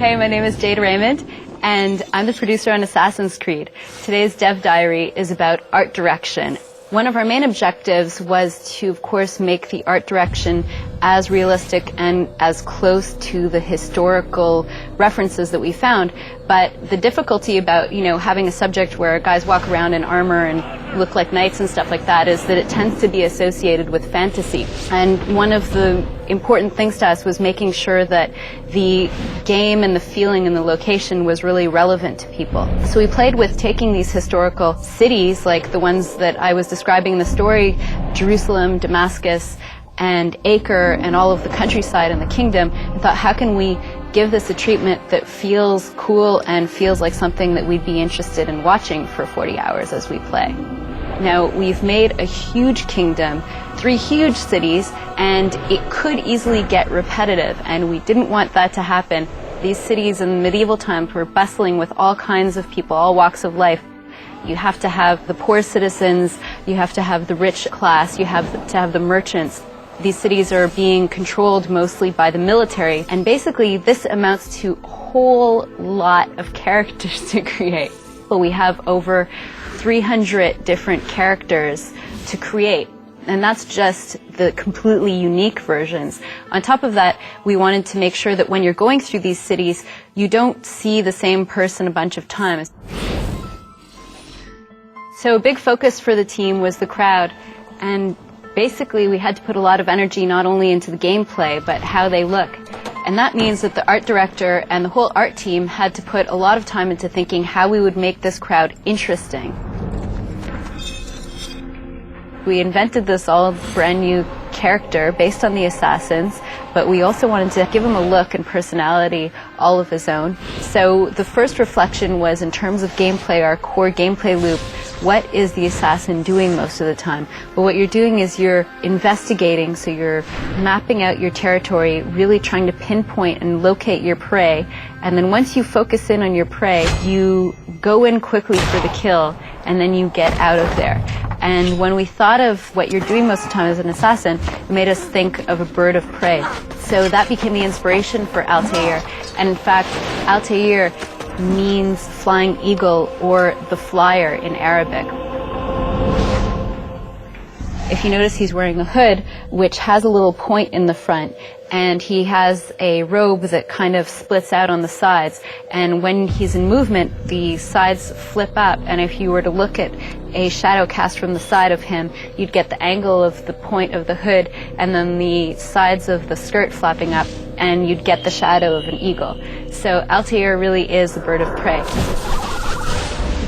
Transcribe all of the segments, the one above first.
Hey, my name is Jade Raymond, and I'm the producer on Assassin's Creed. Today's Dev Diary is about art direction. One of our main objectives was to, of course, make the art direction as realistic and as close to the historical references that we found. But the difficulty about, having a subject where guys walk around in armor and look like knights and stuff like that is that it tends to be associated with fantasy. And one of the important things to us was making sure that the game and the feeling and the location was really relevant to people. So we played with taking these historical cities, like the ones that I was describing in the story, Jerusalem, Damascus, and Acre, and all of the countryside and the kingdom, and thought, how can we give this a treatment that feels cool and feels like something that we'd be interested in watching for 40 hours as we play. Now, we've made a huge kingdom, 3 huge cities, and it could easily get repetitive, and we didn't want that to happen. These cities in medieval times were bustling with all kinds of people, all walks of life. You have to have the poor citizens, you have to have the rich class, you have to have the merchants. These cities are being controlled mostly by the military, and basically this amounts to a whole lot of characters to create. But we have over 300 different characters to create, and that's just the completely unique versions. On top of that, we wanted to make sure that when you're going through these cities, you don't see the same person a bunch of times. So a big focus for the team was the crowd, and basically we had to put a lot of energy not only into the gameplay, but how they look. And that means that the art director and the whole art team had to put a lot of time into thinking how we would make this crowd interesting. We invented this all brand new character based on the assassins, but we also wanted to give him a look and personality all of his own. So the first reflection was, in terms of gameplay, our core gameplay loop, what is the assassin doing most of the time? But what you're doing is you're investigating, so you're mapping out your territory, really trying to pinpoint and locate your prey, and then once you focus in on your prey, you go in quickly for the kill, and then you get out of there. And when we thought of what you're doing most of the time as an assassin, it made us think of a bird of prey. So that became the inspiration for Altair. And in fact, Altair means flying eagle, or the flyer in Arabic. If you notice, he's wearing a hood which has a little point in the front, and he has a robe that kind of splits out on the sides, and when he's in movement the sides flip up, and if you were to look at a shadow cast from the side of him, you'd get the angle of the point of the hood and then the sides of the skirt flapping up, and you'd get the shadow of an eagle. So Altair really is the bird of prey.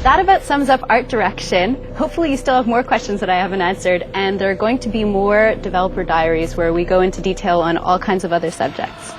That about sums up art direction. Hopefully you still have more questions that I haven't answered, and there are going to be more developer diaries where we go into detail on all kinds of other subjects.